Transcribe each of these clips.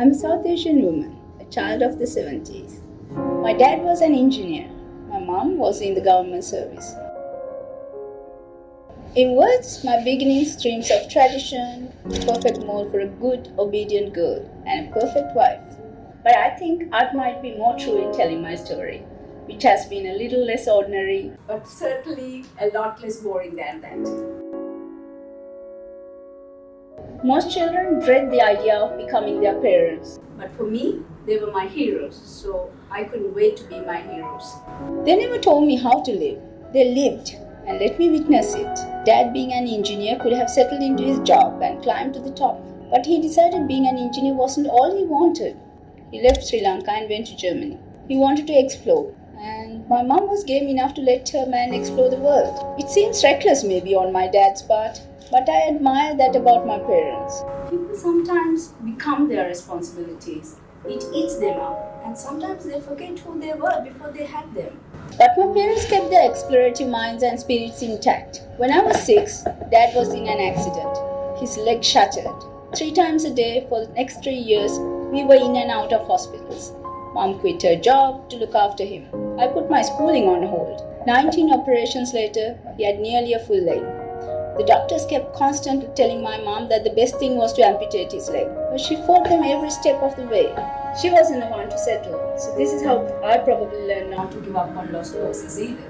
I'm a South Asian woman, a child of the 70s. My dad was an engineer. My mom was in the government service. In words, my beginnings dreams of tradition, a perfect mold for a good, obedient girl, and a perfect wife. But I think art might be more true in telling my story, which has been a little less ordinary, but certainly a lot less boring than that. Most children dread the idea of becoming their parents, but for me, they were my heroes, so I couldn't wait to be my heroes. They never told me how to live. They lived and let me witness it. Dad, being an engineer, could have settled into his job and climbed to the top, but he decided being an engineer wasn't all he wanted. He left Sri Lanka and went to Germany. He wanted to explore, and my mom was game enough to let her man explore the world. It seems reckless maybe on my dad's part, but I admire that about my parents. People sometimes become their responsibilities. It eats them up, and sometimes they forget who they were before they had them. But my parents kept their explorative minds and spirits intact. When I was 6, Dad was in an accident. His leg shattered. 3 times a day for the next 3 years, we were in and out of hospitals. Mom quit her job to look after him. I put my schooling on hold. 19 operations later, he had nearly a full leg. The doctors kept constantly telling my mom that the best thing was to amputate his leg, but she fought them every step of the way. She wasn't the one to settle, so this is how I probably learned not to give up on lost causes either.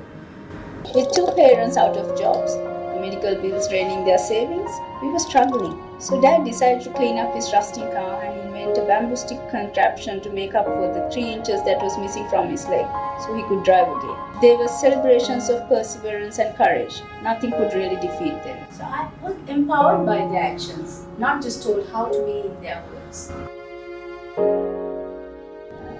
With 2 parents out of jobs, the medical bills draining their savings, we were struggling. So Dad decided to clean up his rusty car and invent a bamboo stick contraption to make up for the 3 inches that was missing from his leg, so he could drive again. They were celebrations of perseverance and courage. Nothing could really defeat them. So I was empowered by their actions, not just told how to be in their words.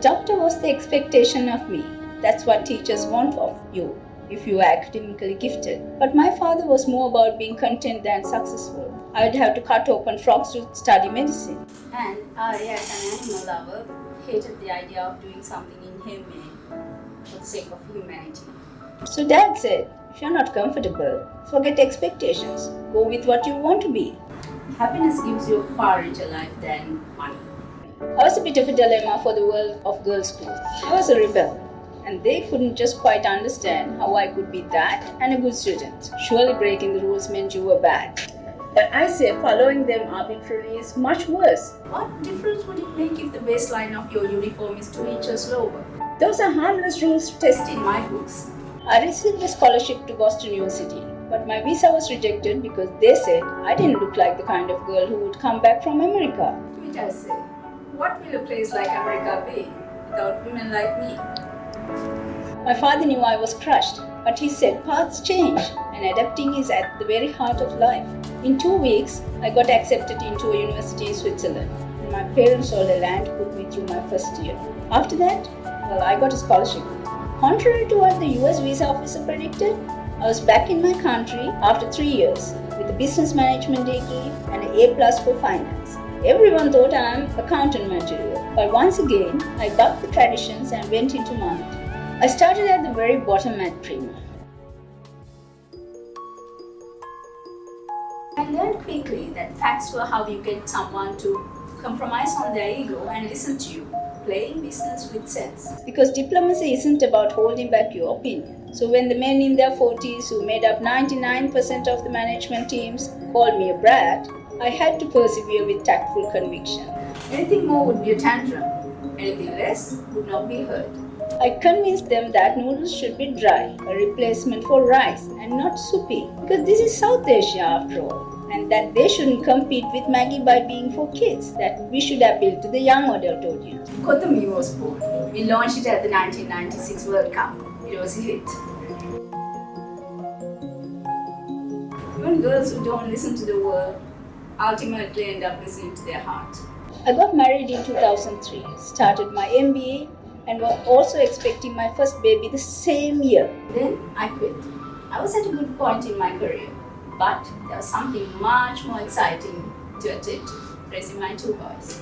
Doctor was the expectation of me. That's what teachers want of you, if you are academically gifted. But my father was more about being content than successful. I'd have to cut open frogs to study medicine. And I, as an animal lover, hated the idea of doing something inhumane for the sake of humanity. So Dad said, if you're not comfortable, forget expectations. Go with what you want to be. Happiness gives you a far richer life than money. I was a bit of a dilemma for the world of girls' school. I was a rebel, and they couldn't just quite understand how I could be that and a good student. Surely breaking the rules meant you were bad. But I say following them arbitrarily is much worse. What difference would it make if the waistline of your uniform is 2 inches lower? Those are harmless rules to test in my books. I received a scholarship to Boston University, but my visa was rejected because they said I didn't look like the kind of girl who would come back from America. To which I say, what will a place like America be without women like me? My father knew I was crushed, but he said paths change and adapting is at the very heart of life. In 2 weeks, I got accepted into a university in Switzerland, and my parents sold a land to put me through my first year. After that, I got a scholarship. Contrary to what the US visa officer predicted, I was back in my country after 3 years with a business management degree and an A+ for finance. Everyone thought I am accountant material, but once again, I bucked the traditions and went into marketing. I started at the very bottom at Prima. I learned quickly that facts were how you get someone to compromise on their ego and listen to you, playing business with sense. Because diplomacy isn't about holding back your opinion. So when the men in their 40s who made up 99% of the management teams called me a brat, I had to persevere with tactful conviction. Anything more would be a tantrum. Anything less would not be heard. I convinced them that noodles should be dry, a replacement for rice, and not soupy, because this is South Asia after all, and that they shouldn't compete with Maggi by being for kids, that we should appeal to the young adult audience. Kothami was born. We launched it at the 1996 World Cup. It was a hit. Even girls who don't listen to the world ultimately end up listening to their heart. I got married in 2003, started my MBA, and were also expecting my first baby the same year. Then I quit. I was at a good point in my career, but there was something much more exciting to attend to, raising my 2 boys.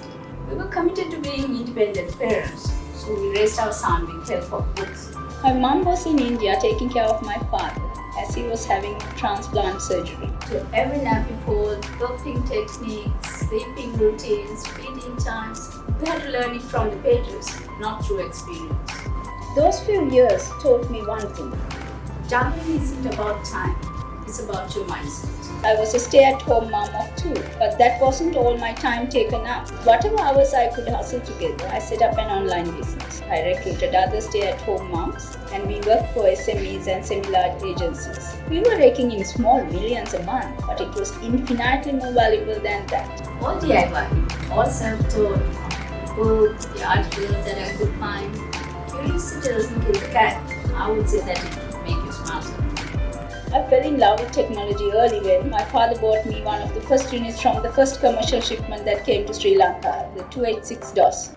We were committed to being independent parents, so we raised our son with help of books. My mom was in India taking care of my father as he was having transplant surgery. To every nappy fold, birthing techniques, sleeping routines, feeding times, we had to learn it from the pages, not through experience. Those few years taught me one thing. Juggling isn't about time, it's about your mindset. I was a stay-at-home mom of 2, but that wasn't all my time taken up. Whatever hours I could hustle together, I set up an online business. I recruited other stay-at-home moms, and we worked for SMEs and semi-large agencies. We were raking in small millions a month, but it was infinitely more valuable than that. All DIY, all self-taught, books, the articles that I could find. Curiosity doesn't kill the cat. I would say that it would make you smarter. I fell in love with technology early when my father bought me one of the first units from the first commercial shipment that came to Sri Lanka, the 286 DOS.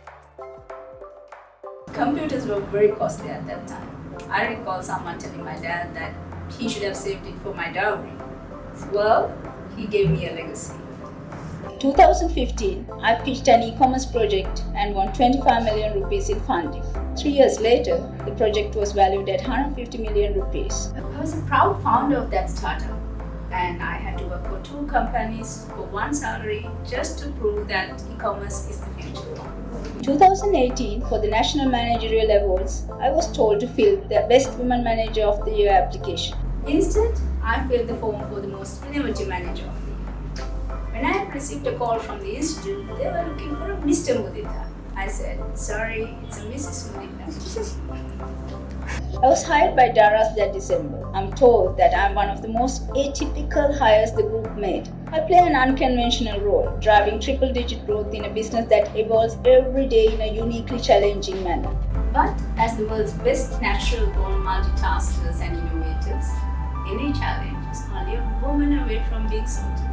Computers were very costly at that time. I recall someone telling my dad that he should have saved it for my dowry. Well, he gave me a legacy. In 2015, I pitched an e-commerce project and won 25 million rupees in funding. 3 years later, the project was valued at 150 million rupees. I was a proud founder of that startup, and I had to work for 2 companies for one salary just to prove that e-commerce is the future. In 2018, for the National Managerial Awards, I was told to fill the Best Women Manager of the Year application. Instead, I filled the form for the Most Innovative Manager of the Year. When I had received a call from the institute, they were looking for a Mr. Muditha. I said, sorry, it's a Mrs. Muditha. I was hired by Daraz that December. I'm told that I'm one of the most atypical hires the group made. I play an unconventional role, driving triple-digit growth in a business that evolves every day in a uniquely challenging manner. But as the world's best natural-born multitaskers and innovators, any challenge is only a woman away from being sorted.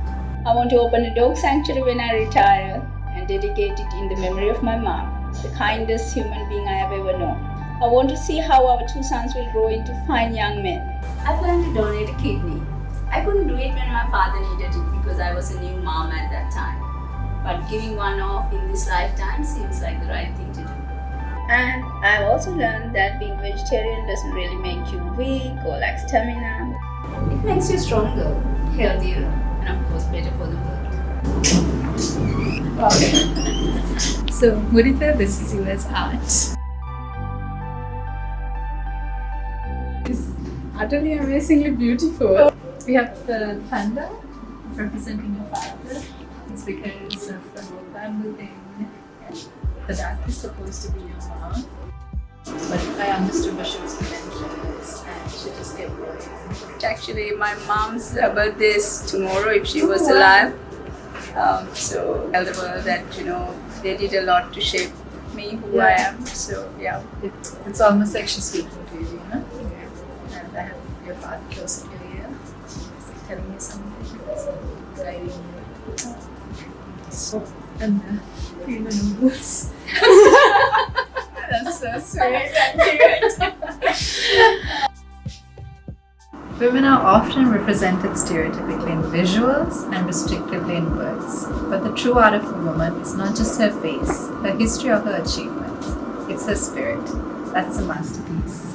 I want to open a dog sanctuary when I retire and dedicate it in the memory of my mom, the kindest human being I have ever known. I want to see how our 2 sons will grow into fine young men. I plan to donate a kidney. I couldn't do it when my father needed it because I was a new mom at that time. But giving one off in this lifetime seems like the right thing to do. And I've also learned that being vegetarian doesn't really make you weak or lack stamina. It makes you stronger, healthier, and of course better for the world. Wow. So, Muditha, this is you as art. It's utterly amazingly beautiful. We have the panda representing your father. It's because of the whole bamboo thing. The duck is supposed to be your mom. But I understood that she was adventurous and she just kept going. Actually, my mom's birthday is tomorrow if she was alive. So tell the world that they did a lot to shape me who I am. So yeah, it's almost like she's speaking to you, you know. Yeah. And I have your father close to your ear. He's like telling you something, guiding you. So and feel the noodles. That's so sweet and cute. Women are often represented stereotypically in visuals and restrictively in words. But the true art of a woman is not just her face, her history or her achievements. It's her spirit. That's a masterpiece.